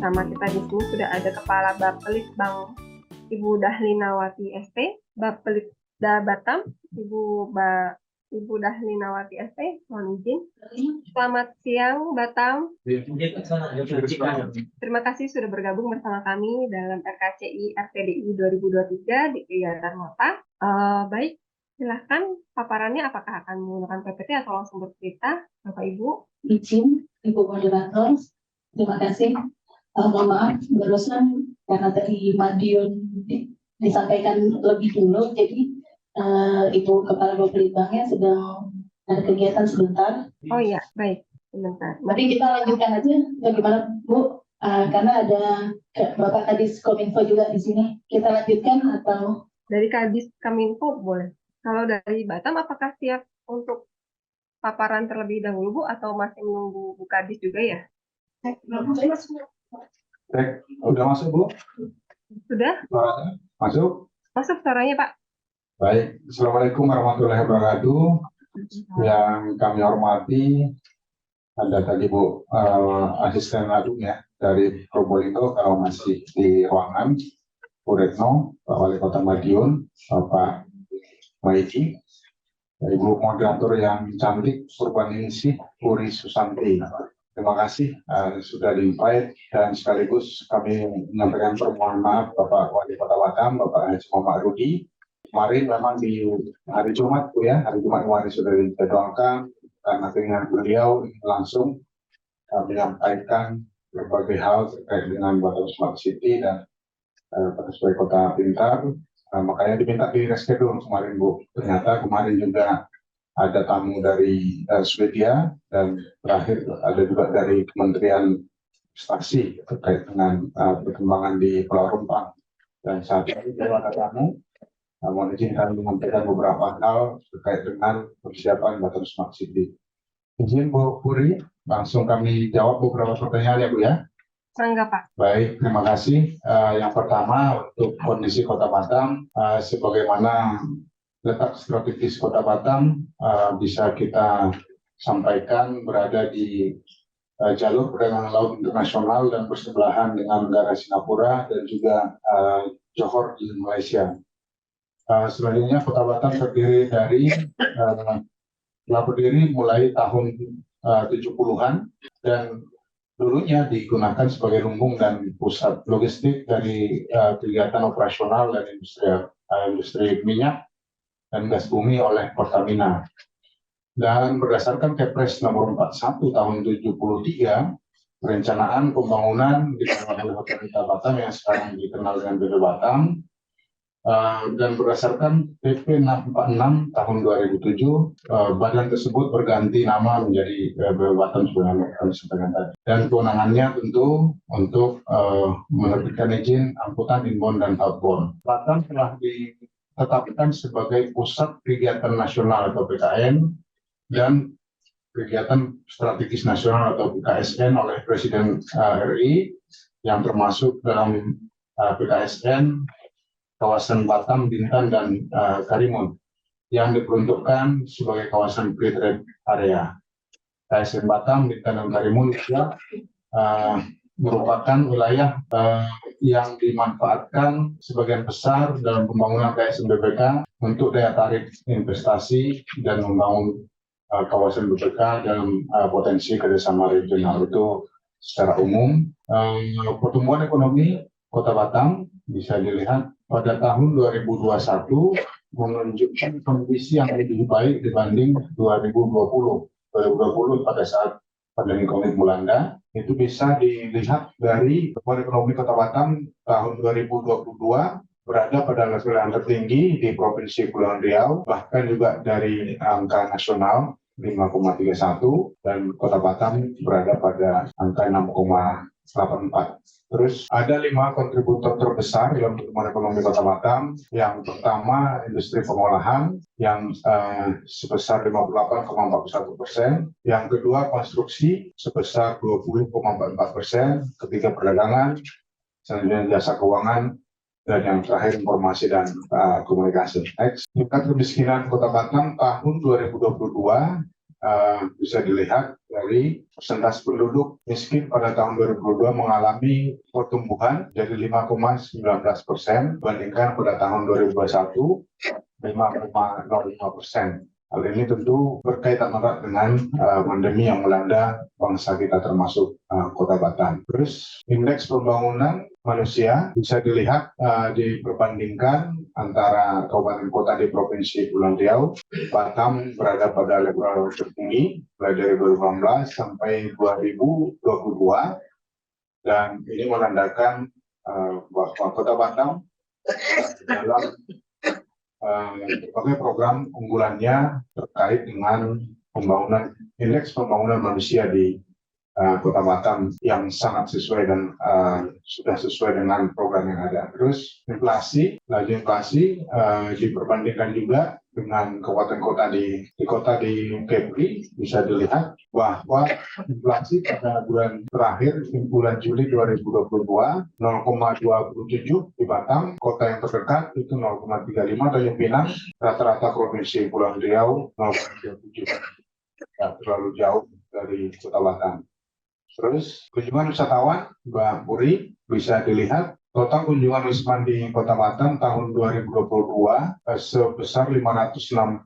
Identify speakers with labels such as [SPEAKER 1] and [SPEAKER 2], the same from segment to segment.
[SPEAKER 1] bersama kita di sini sudah ada Kepala Bapelitbang Ibu Dahlinawati ST, Bapelitda Batam Ibu Dahlinawati ST, mohon izin. Selamat siang Batam. Terima kasih sudah bergabung bersama kami dalam RKCI RTDI 2023 di kegiatan MOTA. Baik, silahkan paparannya apakah akan menggunakan PPT atau langsung bercerita, Bapak Ibu?
[SPEAKER 2] Izin, Ibu Moderator, terima kasih. Mohon maaf, barusan karena tadi Madiun disampaikan lebih dulu, jadi Ibu Kepala Bapelitbangnya sedang ada kegiatan sebentar.
[SPEAKER 1] Oh iya, baik, sebentar.
[SPEAKER 2] Tapi kita lanjutkan aja, bagaimana Bu? Karena ada Bapak Kadis Kominfo juga di sini. Kita lanjutkan atau?
[SPEAKER 1] Dari Kadis Kominfo boleh. Kalau dari Batam, apakah siap untuk paparan terlebih dahulu Bu, atau masih menunggu Bu Kadis juga ya?
[SPEAKER 3] Udah masuk Bu?
[SPEAKER 1] Sudah?
[SPEAKER 3] Masuk?
[SPEAKER 1] Masuk suaranya Pak.
[SPEAKER 3] Baik, Assalamualaikum warahmatullahi wabarakatuh. Yang kami hormati, ada tadi Bu Asisten Agung ya dari Probolinggo, kalau masih di ruangan, Bu Retno, Pak Wali Kota Madiun, Bapak Maiki, Ibu Moderator yang cantik, Purbaningsih, Puri Susanti. Terima kasih sudah di-invite, dan sekaligus kami menyampaikan permohonan maaf Bapak Wali Kota Batam, Bapak Haji Muhammad Rudi. Kemarin memang di hari Jumat Bu ya, hari Jumat kemarin sudah dijadwalkan, karena dengan beliau langsung menyampaikan berbagai hal terkait dengan Batam Smart City dan sebagai kota pintar. Makanya diminta di reschedule kemarin Bu. Ternyata kemarin juga ada tamu dari Swedia, dan terakhir ada juga dari Kementerian Investasi terkait dengan perkembangan di Pulau Rempang. Dan saat ini ada tamu, mohon izin kami menyampaikan beberapa hal terkait dengan persiapan Batam Smart City. Izin Bu Puri, langsung kami jawab beberapa pertanyaan ya Bu ya.
[SPEAKER 1] Enggak Pak.
[SPEAKER 3] Baik, terima kasih. Yang pertama untuk kondisi Kota Batam, sebagaimana letak strategis Kota Batam bisa kita sampaikan berada di jalur perdagangan laut internasional dan bersebelahan dengan negara Singapura dan juga Johor di Malaysia. Selanjutnya Kota Batam terdiri dari telah berdiri mulai tahun 70-an dan dulunya digunakan sebagai lumbung dan pusat logistik dari kegiatan operasional dan industri minyak dan gas bumi oleh Pertamina. Dan berdasarkan Kepres nomor 41 tahun 73, perencanaan pembangunan dilakukan oleh Otorita Batam yang sekarang dikenal dengan BP Batam, dan berdasarkan PP 646 tahun 2007, badan tersebut berganti nama menjadi BP Batam sebenarnya kami sampaikan tadi. Dan kewenangannya tentu untuk menerbitkan izin angkutan inbound dan outbound. Batam telah ditetapkan sebagai pusat kegiatan nasional atau PKN dan kegiatan strategis nasional atau PKSN oleh Presiden RI, yang termasuk dalam PKSN kawasan Batam, Bintan, dan Karimun yang diperuntukkan sebagai kawasan free trade area. KSN Batam, Bintan, dan Karimun juga merupakan wilayah yang dimanfaatkan sebagian besar dalam pembangunan KSN BPK untuk daya tarik investasi dan membangun kawasan BPK dalam potensi kerjasama regional itu secara umum. Pertumbuhan ekonomi Kota Batam bisa dilihat pada tahun 2021 menunjukkan kondisi yang lebih baik dibanding 2020. 2020 pada saat pandemi COVID melanda, itu bisa dilihat dari pertumbuhan ekonomi Kota Batam tahun 2022 berada pada level yang tertinggi di Provinsi Kepulauan Riau, bahkan juga dari angka nasional 5,31, dan Kota Batam berada pada angka 6,84. Terus ada 5 kontributor terbesar dalam pertumbuhan ekonomi Kota Batam. Yang pertama industri pengolahan yang sebesar 58,41%. Yang kedua konstruksi sebesar 20,44%. Ketiga perdagangan, selanjutnya jasa keuangan, dan yang terakhir informasi dan komunikasi. Tingkat kemiskinan Kota Batam tahun 2022 bisa dilihat dari persentase penduduk miskin pada tahun 2022 mengalami pertumbuhan jadi 5,19% dibandingkan pada tahun 2021 5,05%. Hal ini tentu berkaitan erat dengan pandemi yang melanda bangsa kita termasuk Kota Batam. Terus indeks pembangunan manusia bisa dilihat diperbandingkan antara kabupaten kota di Provinsi Kepulauan Riau. Batam berada pada level tertinggi mulai dari 2018 sampai 2022 dan ini menandakan bahwa Kota Batam dalam berbagai program unggulannya terkait dengan pembangunan indeks pembangunan manusia di Kota Batam yang sangat sesuai dan sudah sesuai dengan program yang ada. Terus laju inflasi diperbandingkan juga dengan kabupaten kota di Kepri bisa dilihat bahwa inflasi pada bulan terakhir bulan Juli 2022 0,27 di Batam, kota yang terdekat itu 0,35 dan yang Pinang rata-rata provinsi Kepulauan Riau 0,27. Ya, terlalu jauh dari Kota Batam. Terus kunjungan wisatawan Mbak Puri bisa dilihat total kunjungan wisatawan di Kota Batam tahun 2022 sebesar 565.936.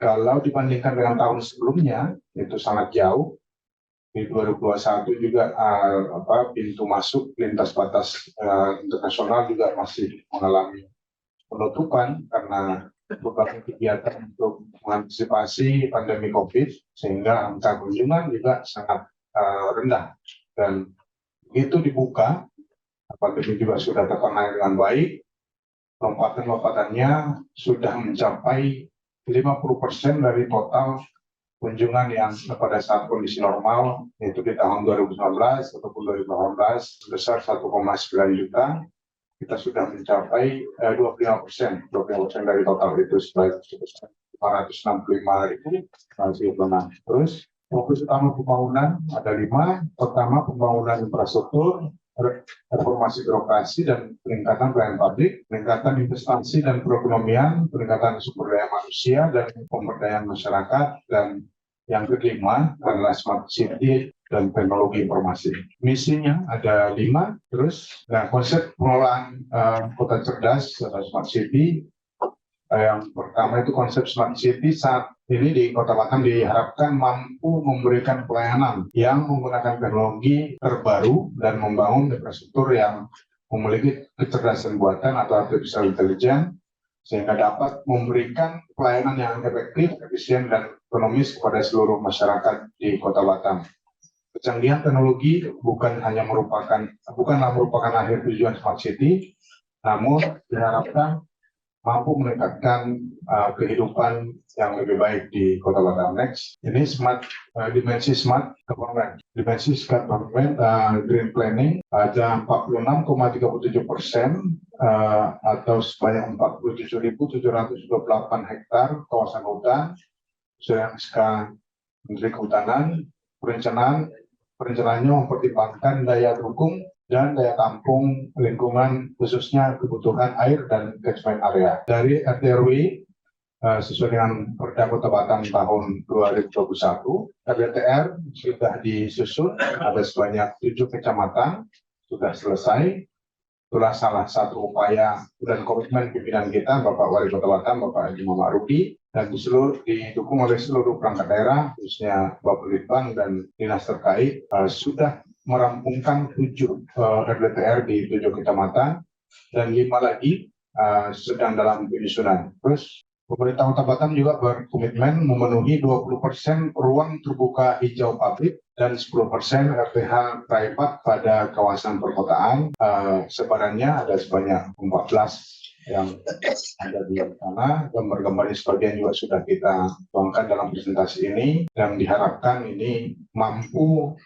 [SPEAKER 3] Kalau dibandingkan dengan tahun sebelumnya itu sangat jauh. Di 2021 juga pintu masuk lintas batas internasional juga masih mengalami penutupan karena berbagai kegiatan untuk mengantisipasi pandemi COVID, sehingga angka kunjungan juga sangat rendah. Dan begitu dibuka, pandemi juga sudah tertangani dengan baik, lompatan-lompatannya sudah mencapai 50% dari total kunjungan yang pada saat kondisi normal, yaitu di tahun 2019 ataupun 2018 sebesar 1,9 juta. Kita sudah mencapai 25% dari total itu sebesar 565.000. Terus fokus utama pembangunan ada 5. Pertama, pembangunan infrastruktur, reformasi birokrasi dan peningkatan pelayanan publik, peningkatan investasi dan perekonomian, peningkatan sumber daya manusia dan pemberdayaan masyarakat, dan yang kelima adalah smart city dan teknologi informasi. Misinya ada 5. Terus, konsep pengelolaan kota cerdas atau smart city. Yang pertama itu konsep smart city saat ini di Kota Batam diharapkan mampu memberikan pelayanan yang menggunakan teknologi terbaru dan membangun infrastruktur yang memiliki kecerdasan buatan atau artificial intelligence sehingga dapat memberikan pelayanan yang efektif, efisien, dan ekonomis kepada seluruh masyarakat di Kota Batam. Kecanggihan teknologi bukanlah merupakan akhir tujuan smart city, namun diharapkan mampu meningkatkan kehidupan yang lebih baik di Kota Batam. Next, ini dimensi smart government. Dimensi smart government green planning ada 46,37% atau sebanyak 47.728 hektar kawasan hutan sesuai SK Menteri Kehutanan. Perencanaannya mempertimbangkan daya dukung dan daya tampung lingkungan khususnya kebutuhan air dan catchment area. Dari RT/RW sesuai dengan Perda Kota Batam tahun 2021, RDTR sudah disusun ada sebanyak 7 kecamatan sudah selesai. Itulah salah satu upaya dan komitmen pimpinan kita, Bapak Wali Kota Batam, Bapak Haji Muhammad Ruki, dan didukung oleh seluruh perangkat daerah, khususnya Bapak Litbang dan dinas terkait, sudah merampungkan 7 RDTR di 7 kecamatan dan 5 lagi sedang dalam penyusunan. Terus pemerintah Kota Batam juga berkomitmen memenuhi 20% ruang terbuka hijau publik dan 10% RTH private pada kawasan perkotaan. Sebarannya ada sebanyak 14 yang ada di sana. Gambar-gambarnya sebagian juga sudah kita tuangkan dalam presentasi ini, yang diharapkan ini mampu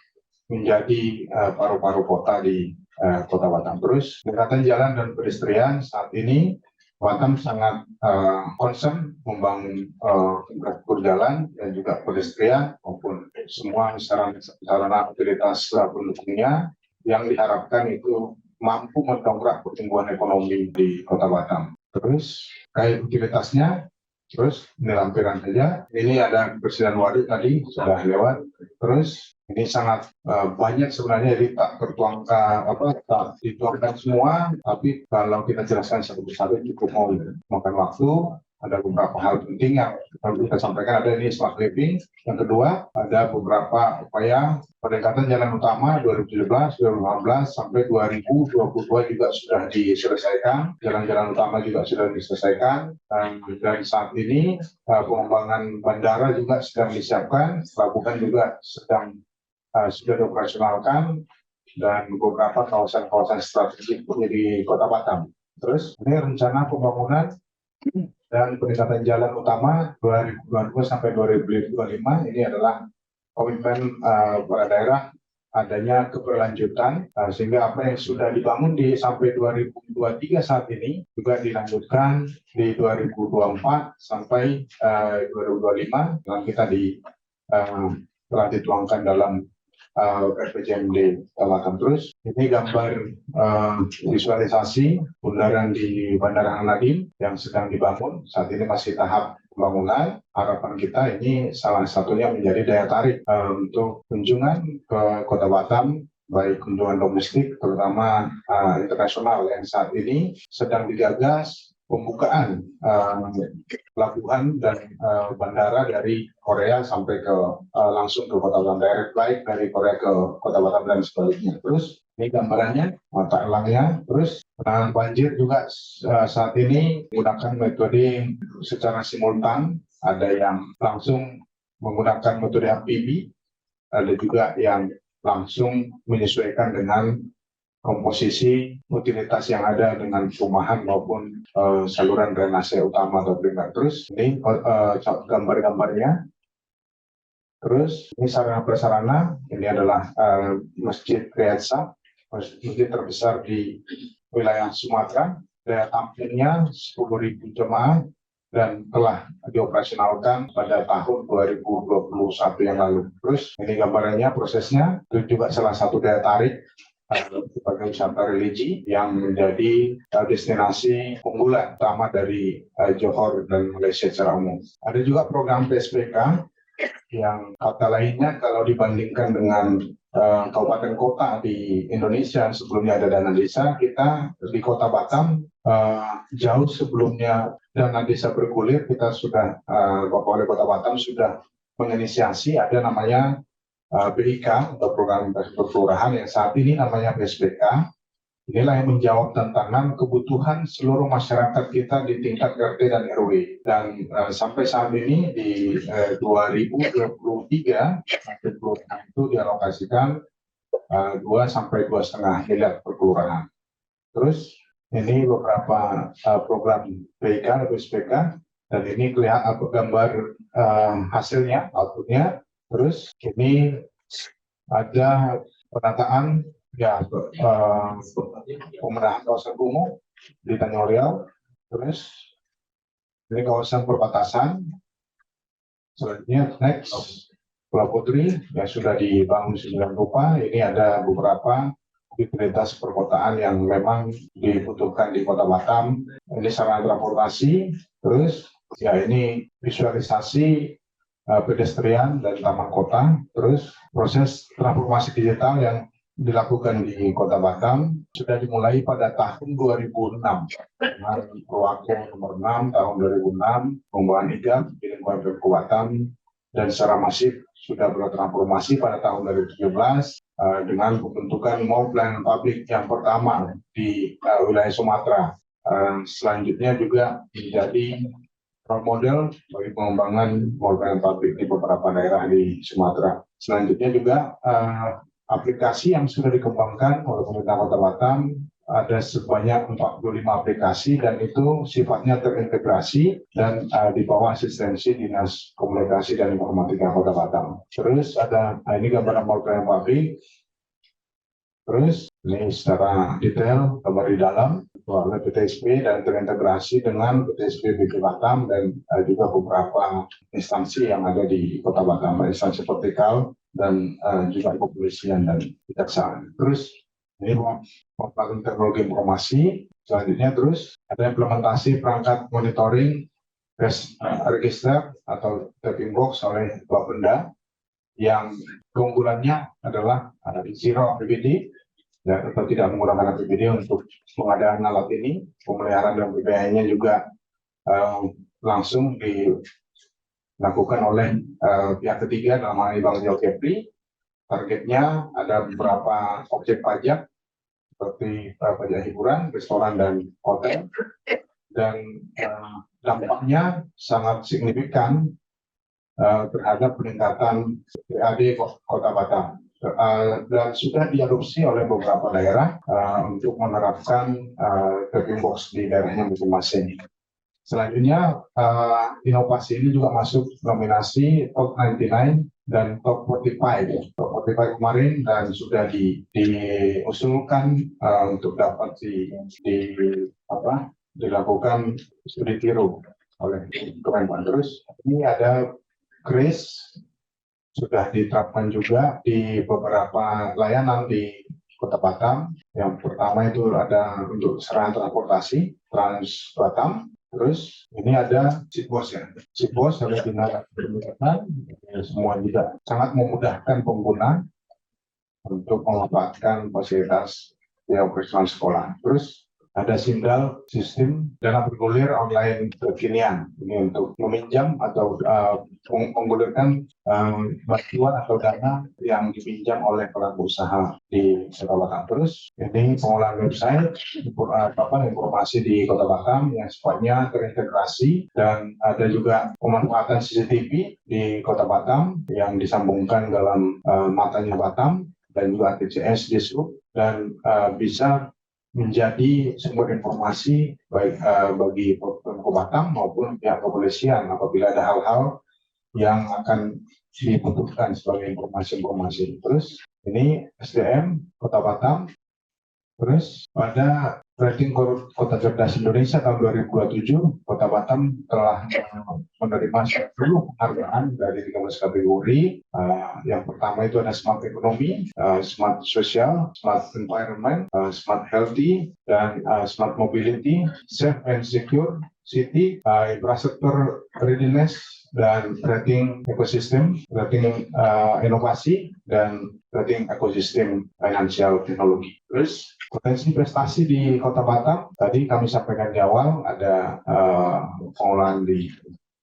[SPEAKER 3] menjadi paru-paru kota di Kota Batam. Terus peningkatan jalan dan pedestrian, saat ini Batam sangat concern membangun infrastruktur jalan dan juga pedestrian maupun semua sarana aktivitas pendukungnya yang diharapkan itu mampu mendongkrak pertumbuhan ekonomi di Kota Batam. Terus kait utilitasnya Terus ini lampiran saja. Ini ada kebersihan waduk tadi sudah lewat. Terus ini sangat banyak sebenarnya, jadi tak tertuangkan tak dituangkan semua. Tapi kalau kita jelaskan satu persatu cukup mau makan waktu. Ada beberapa hal penting yang perlu kita sampaikan. Ada ini smart living. Yang kedua, ada beberapa upaya peningkatan jalan utama 2017, 2018 sampai 2022 juga sudah diselesaikan. Jalan-jalan utama juga sudah diselesaikan. Dan saat ini pengembangan bandara juga sedang disiapkan. Pelabuhan juga sudah dioperasionalkan, dan beberapa kawasan-kawasan strategik di Kota Batam. Terus ini rencana pembangunan dan peningkatan jalan utama 2022 sampai 2025 ini adalah komitmen para daerah adanya keberlanjutan, sehingga apa yang sudah dibangun sampai 2023 saat ini juga dilanjutkan di 2024 sampai 2025, dan kita telah dituangkan dalam RPJMD Batam. Terus ini gambar visualisasi bundaran di Bandara Hang Nadiem yang sedang dibangun. Saat ini masih tahap pembangunan. Harapan kita ini salah satunya menjadi daya tarik untuk kunjungan ke Kota Batam, baik kunjungan domestik terutama internasional yang saat ini sedang digagas pembukaan pelabuhan dan bandara dari Korea sampai ke langsung ke Kota Batam, direct flight dari Korea ke Kota Batam dan sebaliknya. Terus ini gambarannya, mata elangnya. Terus penanganan banjir juga saat ini menggunakan metode secara simultan. Ada yang langsung menggunakan metode APB, ada juga yang langsung menyesuaikan dengan komposisi utilitas yang ada dengan perumahan maupun saluran drainase utama atau primer. Terus ini gambar-gambarnya. Terus ini sarana prasarana, ini adalah Masjid Riyadsa, masjid terbesar di wilayah Sumatera. Daya tampilnya 10.000 jemaah dan telah dioperasionalkan pada tahun 2021 yang lalu. Terus ini gambarannya, prosesnya. Itu juga salah satu daya tarik sebagai wisata religi yang menjadi destinasi unggulan utama dari Johor dan Malaysia secara umum. Ada juga program PSBK yang kata lainnya kalau dibandingkan dengan kabupaten kota di Indonesia sebelumnya ada dana desa, kita di Kota Batam jauh sebelumnya dana desa bergulir, kita sudah Bapak Wali Kota Batam sudah menginisiasi ada namanya BIK atau program infrastruktur kelurahan yang saat ini namanya PSBK. Inilah yang menjawab tantangan kebutuhan seluruh masyarakat kita di tingkat RT dan RW. Dan sampai saat ini di 2023 itu dialokasikan 2 sampai 2,5 miliar per kelurahan. Terus ini beberapa program BIK atau PSBK, dan ini kelihatan gambar hasilnya, outputnya. Terus ini ada penataan pemenahan kawasan kumuh di Tanjung Riau. Terus ini kawasan perbatasan. Selanjutnya next Pulau Putri yang sudah dibangun sedemikian rupa. Ini ada beberapa utilitas perkotaan yang memang dibutuhkan di Kota Batam. Ini sarana transportasi. Terus ya ini visualisasi pedestrian dan taman kota. Terus proses transformasi digital yang dilakukan di Kota Batam sudah dimulai pada tahun 2006 dengan Perwako nomor 6 tahun 2006, pengembangan IGAP di lingkungan Pemko Batam, dan secara masif sudah bertransformasi pada tahun 2017 dengan pembentukan mall pelayanan publik yang pertama di wilayah Sumatera. Selanjutnya juga menjadi role model bagi pengembangan mall pelayanan publik di beberapa daerah di Sumatera. Selanjutnya juga aplikasi yang sudah dikembangkan oleh pemerintah Kota Batam ada sebanyak 45 aplikasi, dan itu sifatnya terintegrasi dan di bawah asistensi Dinas Komunikasi dan Informatika Kota Batam. Terus ada ini gambaran mall pelayanan publik. Terus ini secara detail gambar di dalam oleh PTSP dan terintegrasi dengan PTSP BK Batam dan juga beberapa instansi yang ada di Kota Batam, instansi vertikal dan juga kepolisian dan kejaksaan. Terus ini merupakan teknologi informasi. Selanjutnya terus ada implementasi perangkat monitoring register atau tapping box oleh Bapenda yang keunggulannya adalah zero APBD ya, atau tidak menggunakan APBD untuk pengadaan alat ini. Pemeliharaan dan biayanya juga langsung dilakukan oleh pihak ketiga dalam hal ini Bank Jawa Kepri. Targetnya ada beberapa objek pajak seperti pajak hiburan, restoran, dan hotel. Dan dampaknya sangat signifikan terhadap peningkatan PAD Kota Batam. Dan sudah diadopsi oleh beberapa daerah untuk menerapkan tapping box di daerahnya masing-masing. Selanjutnya, inovasi ini juga masuk nominasi Top 99 dan Top 45. Top 45 kemarin dan sudah diusulkan untuk dapat dilakukan studi tiru oleh Kemenpan. Terus ini ada kris sudah diterapkan juga di beberapa layanan di Kota Batam. Yang pertama itu ada untuk serangan transportasi Trans Batam. Terus ini ada Sipos ya. Sipos harus digunakan, semua juga sangat memudahkan pengguna untuk memanfaatkan fasilitas di operasional sekolah. Terus ada Sindal, sistem dana bergulir online kekinian. Ini untuk meminjam atau menggulirkan bantuan atau dana yang dipinjam oleh pelaku usaha di Kota Batam. Terus ini pengolahan website, informasi di Kota Batam yang sifatnya terintegrasi, dan ada juga pemanfaatan CCTV di Kota Batam yang disambungkan dalam matanya Batam dan juga TCS di Sub, dan bisa menjadi sumber informasi baik bagi Pemko Batam maupun pihak kepolisian apabila ada hal-hal yang akan dibutuhkan sebagai informasi-informasi. Terus ini SDM Kota Batam. Terus pada rating Kota Cerdas Indonesia tahun 2027, Kota Batam telah menerima 10 penghargaan dari 13 kategori. Yang pertama itu ada Smart Economy, Smart Social, Smart Environment, Smart Healthy, dan Smart Mobility, Safe and Secure City, Infrastructure Readiness, dan rating ekosistem, rating inovasi, dan rating ekosistem finansial teknologi. Terus potensi prestasi di Kota Batam tadi kami sampaikan di awal, ada pengolahan di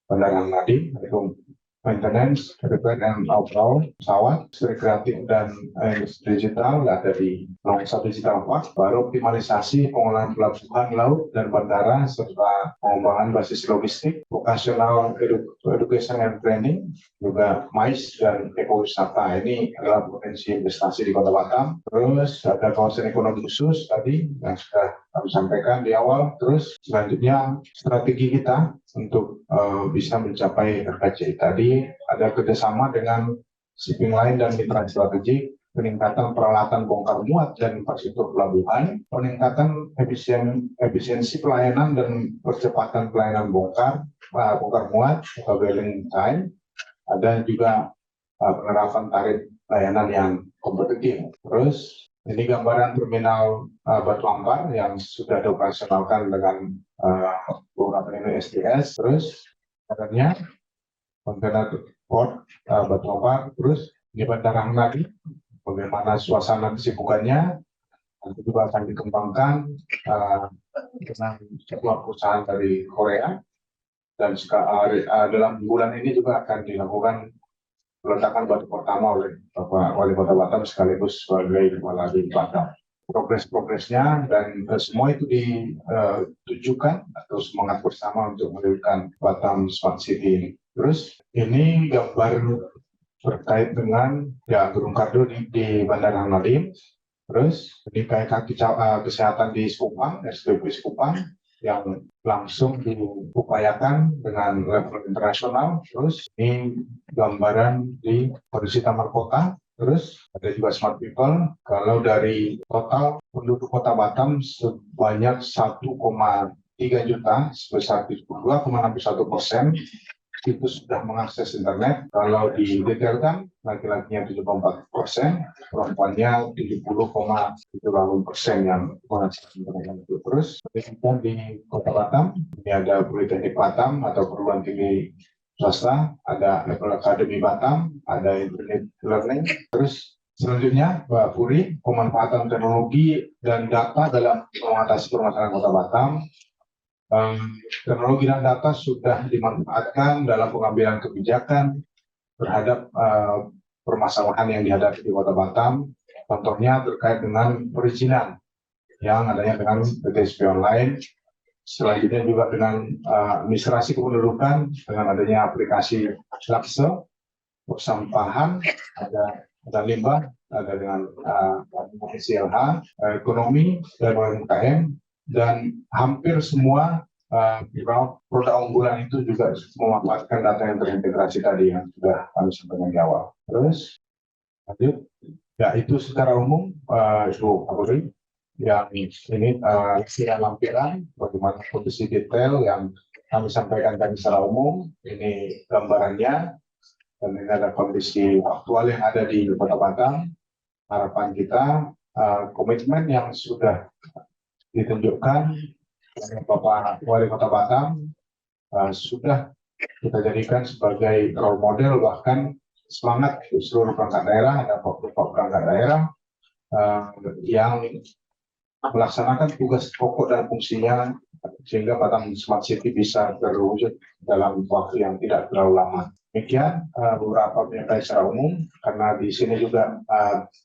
[SPEAKER 3] Bandara Nadiem, yaitu maintenance, repair, and overhaul pesawat, industri kreatif dan digital ada di Nusa Digital Park, baru optimalisasi pengolahan pelabuhan laut dan bandara serta pengembangan basis logistik, vocational education and training, juga MICE dan ekowisata. Ini adalah potensi investasi di Kota Batam. Terus ada kawasan ekonomi khusus tadi yang sudah kami sampaikan di awal. Terus selanjutnya strategi kita untuk bisa mencapai RKC tadi ada kerjasama dengan shipping line dan mitra strategik, peningkatan peralatan bongkar muat dan infrastruktur pelabuhan, peningkatan efisiensi pelayanan dan percepatan pelayanan bongkar muat atau dwelling time, ada juga penerapan tarif layanan yang kompetitif. Terus ini gambaran terminal Batu Ampar yang sudah dioperasionalkan dengan beberapa ini STS. Terus katanya kontainer port Batu Ampar. Terus di Bandara Nadiem, bagaimana suasana kesibukannya, nanti juga akan dikembangkan dengan sebuah perusahaan dari Korea, dan dalam bulan ini juga akan dilakukan peletakan batu pertama oleh Bapak Wali Kota Batam sekaligus sebagai Kepala di Batam. Progresnya dan semua itu ditujukan atau semangat bersama untuk mewujudkan Batam Smart City ini. Terus ini gambar terkait dengan Gunung Kardo di Bandara Nadiem. Terus ini kayak kesehatan di Sekupang, SPP Sekupang, yang langsung diupayakan dengan level internasional. Terus ini gambaran di kondisi Taman Kota. Terus ada juga Smart People. Kalau dari total penduduk Kota Batam sebanyak 1,3 juta sebesar 2,61%, itu sudah mengakses internet. Kalau didetailkan, laki-lakinya 74%, perempuannya 70,78% yang mengakses internet itu. Terus kita di Kota Batam, ini ada Politeknik Batam atau perguruan tinggi swasta, ada Apple Academy Batam, ada Internet Learning. Terus selanjutnya, Mbak Puri, pemanfaatan teknologi dan data dalam mengatasi permasalahan Kota Batam. Teknologi dan data sudah dimanfaatkan dalam pengambilan kebijakan terhadap permasalahan yang dihadapi di Kota Batam. Contohnya terkait dengan perizinan yang adanya dengan PTSP online. Selanjutnya juga dengan administrasi kependudukan dengan adanya aplikasi Lakse, persampahan, ada limbah, ada dengan SLH, ekonomi dan UMKM, dan hampir semua produk unggulan itu juga memanfaatkan data yang terintegrasi tadi yang sudah kami sampaikan di awal. Terus, lanjut, ya itu secara umum Ibu Kapolri. Yang ini lampiran bagaimana kondisi detail yang kami sampaikan tadi secara umum. Ini gambarannya, dan ini ada kondisi aktual yang ada di Kota Batam. Harapan kita komitmen yang sudah ditunjukkan oleh Bapak Wali Kota Batam sudah kita jadikan sebagai role model, bahkan semangat seluruh perangkat daerah, ada perangkat daerah yang melaksanakan tugas pokok dan fungsinya sehingga Batam Smart City bisa terwujud dalam waktu yang tidak terlalu lama. Demikian beberapa penyampaian secara umum, karena di sini juga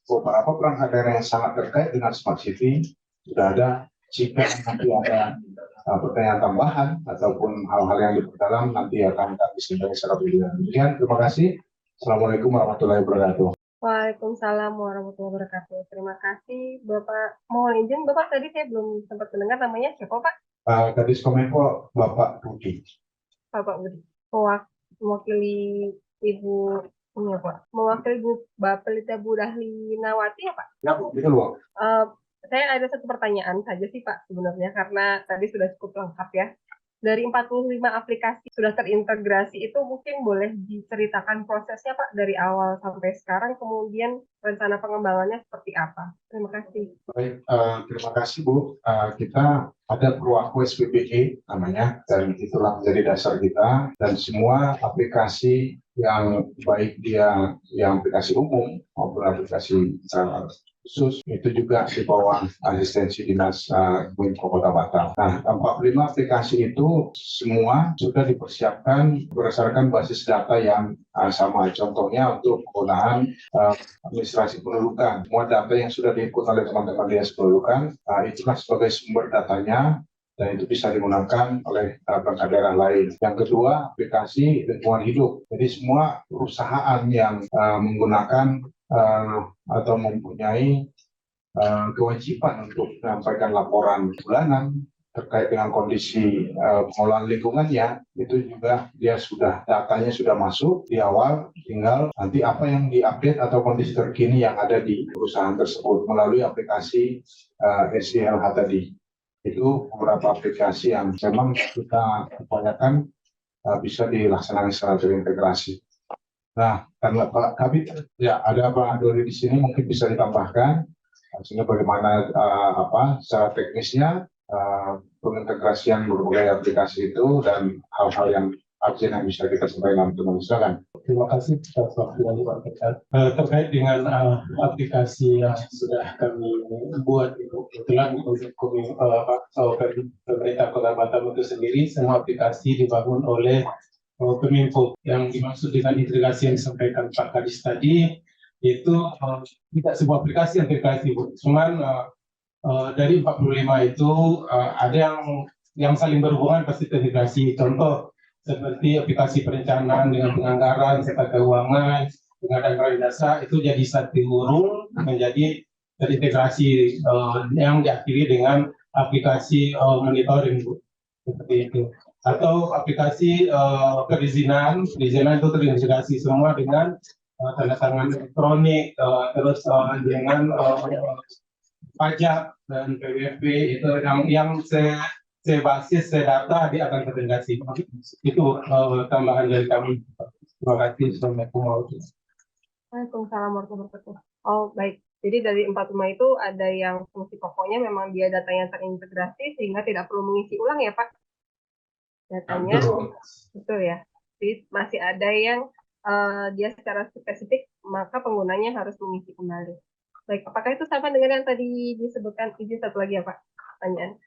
[SPEAKER 3] beberapa perangkat daerah yang sangat terkait dengan Smart City sudah ada. Jika nanti ada pertanyaan tambahan ataupun hal-hal yang diperdalam, nanti akan kami sampaikan secara pribadi. Demikian, terima kasih. Assalamualaikum warahmatullahi wabarakatuh.
[SPEAKER 1] Waalaikumsalam warahmatullahi wabarakatuh. Terima kasih Bapak. Mohon izin Bapak, tadi saya belum sempat mendengar namanya siapa Pak?
[SPEAKER 3] Kadis Kominfo Bapak Budi.
[SPEAKER 1] Bapak Budi. Mewakili Ibu ini ya Pak. Mewakili Bu Bapelita Bu Dahli Nawati ya Pak?
[SPEAKER 3] Ya Bu, betul Bu.
[SPEAKER 1] Saya ada satu pertanyaan saja sih Pak sebenarnya, karena tadi sudah cukup lengkap ya. Dari 45 aplikasi sudah terintegrasi itu mungkin boleh diceritakan prosesnya Pak dari awal sampai sekarang, kemudian rencana pengembangannya seperti apa? Terima kasih.
[SPEAKER 3] Baik, terima kasih Bu. Kita ada Purwaku SPBE namanya, dan itulah menjadi dasar kita, dan semua aplikasi yang baik dia yang aplikasi umum maupun aplikasi khusus itu juga di bawah asistensi dinas Kominfo Kota Batam. Nah, 45 aplikasi itu semua sudah dipersiapkan berdasarkan basis data yang sama. Contohnya untuk penggunaan administrasi pendudukan, semua data yang sudah diinput oleh teman-teman dinas pendudukan itulah sebagai sumber datanya, dan itu bisa digunakan oleh perangkat daerah lain. Yang kedua, aplikasi lingkungan hidup. Jadi semua perusahaan yang menggunakan atau mempunyai kewajiban untuk menyampaikan laporan bulanan terkait dengan kondisi pengelolaan lingkungannya, itu juga dia sudah datanya sudah masuk di awal, tinggal nanti apa yang diupdate atau kondisi terkini yang ada di perusahaan tersebut melalui aplikasi SCLH tadi. Itu beberapa aplikasi yang memang kita upayakan bisa dilaksanakan secara terintegrasi. Nah, karena Pak Kabit, ya ada Pak Doli di sini mungkin bisa ditambahkan, sehingga bagaimana secara teknisnya pengintegrasian berbagai aplikasi itu dan hal-hal yang urgent yang bisa kita sampaikan teman-teman. Silakan.
[SPEAKER 4] Terima kasih atas waktu yang diberikan. Terkait dengan aplikasi yang sudah kami buat, kebetulan untuk pemerintah Kota Batam itu sendiri, semua aplikasi dibangun oleh Kominfo. Yang dimaksud dengan integrasi yang disampaikan Pak Kadis tadi itu tidak sebuah aplikasi yang integrasi, cuman dari 45 itu ada yang saling berhubungan pasti terintegrasi. Contoh seperti aplikasi perencanaan dengan penganggaran serta keuangan, pengadaan barang jasa itu jadi satu urung menjadi terintegrasi yang diakhiri dengan aplikasi monitoring seperti itu. Atau aplikasi perizinan itu terintegrasi semua dengan tanda tangan elektronik, terus dengan pajak dan PWP itu yang sebasis sedata dia akan terintegrasi. Itu tambahan dari kami. Terima kasih. Assalamualaikum warahmatullahi wabarakatuh.
[SPEAKER 1] Waalaikumsalam warahmatullahi wabarakatuh. Oh, baik. Jadi dari 45 itu ada yang fungsi pokoknya memang dia datanya terintegrasi sehingga tidak perlu mengisi ulang ya, Pak? Datanya, betul ya. Jadi masih ada yang dia secara spesifik, maka penggunanya harus mengisi kembali. Baik, apakah itu sama dengan yang tadi disebutkan? Izin satu lagi ya, Pak, pertanyaan.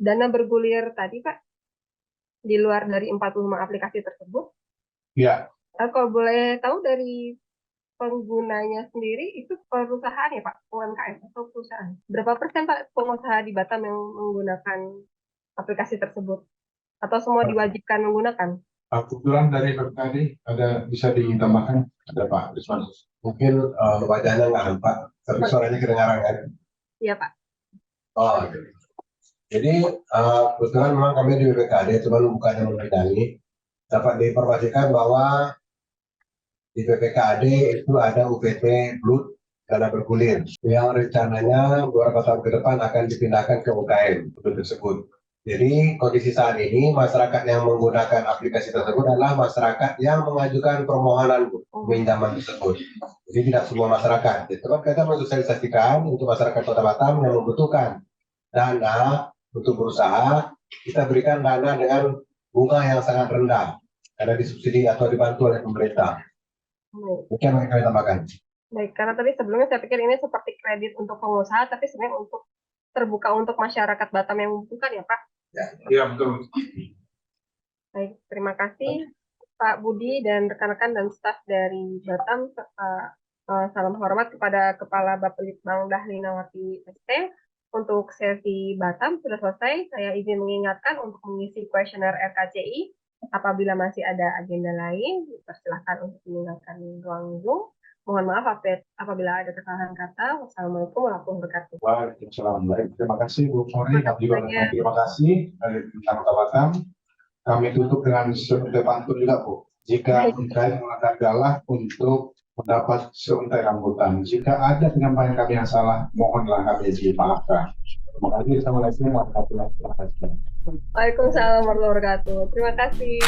[SPEAKER 1] Dana bergulir tadi, Pak, di luar dari 45 aplikasi tersebut,
[SPEAKER 3] Ya,
[SPEAKER 1] kalau boleh tahu dari penggunanya sendiri itu perusahaan ya Pak, UMKM atau perusahaan? Berapa persen Pak pengusaha di Batam yang menggunakan aplikasi tersebut? Atau semua diwajibkan menggunakan?
[SPEAKER 3] kebetulan dari BPKD ada bisa ditambahkan, ada Pak Risman.
[SPEAKER 5] Mungkin wajahnya nggak nampak, tapi suaranya kedengaran kan?
[SPEAKER 1] Iya Pak.
[SPEAKER 5] Oh, oke. Jadi kebetulan memang kami di BPKD, cuman bukannya membidangi, dapat diinformasikan bahwa di BPKD itu ada UPT Blood dana bergulir yang rencananya beberapa tahun ke depan akan dipindahkan ke UKM tersebut. Jadi kondisi saat ini masyarakat yang menggunakan aplikasi tersebut adalah masyarakat yang mengajukan permohonan pinjaman tersebut. Jadi tidak semua masyarakat. Itu kan kita mensosialisasikan untuk masyarakat Kota Batam yang membutuhkan dana untuk berusaha, kita berikan dana dengan bunga yang sangat rendah karena disubsidi atau dibantu oleh pemerintah. Mungkin yang kami tambahkan.
[SPEAKER 1] Baik, karena tadi sebelumnya saya pikir ini seperti kredit untuk pengusaha, tapi sebenarnya untuk terbuka untuk masyarakat Batam yang membutuhkan ya Pak?
[SPEAKER 3] Ya, betul.
[SPEAKER 1] Baik, terima kasih Pak Budi dan rekan-rekan dan staf dari Batam. Salam hormat kepada Kepala Bapelitbang Dahlinawati ST. Untuk sesi Batam sudah selesai. Saya izin mengingatkan untuk mengisi kuesioner RKCI. Apabila masih ada agenda lain, dipersilahkan untuk meninggalkan ruang Zoom. Mohon maaf apabila ada kesalahan kata. Wassalamualaikum warahmatullahi wabarakatuh.
[SPEAKER 3] Waalaikumsalam. Baik, terima kasih Bu Fori. Kami juga terima kasih dari Pimpinan Kota Batam. Kami tutup dengan seuntai pantun juga Bu. Jika untai mengadalah untuk mendapat seuntai rambutan. Jika ada penyampaian kami yang salah, mohonlah kami dimaafkan. Terima kasih. Assalamualaikum warahmatullahi wabarakatuh.
[SPEAKER 1] Waalaikumsalam warahmatullahi wabarakatuh. Terima kasih.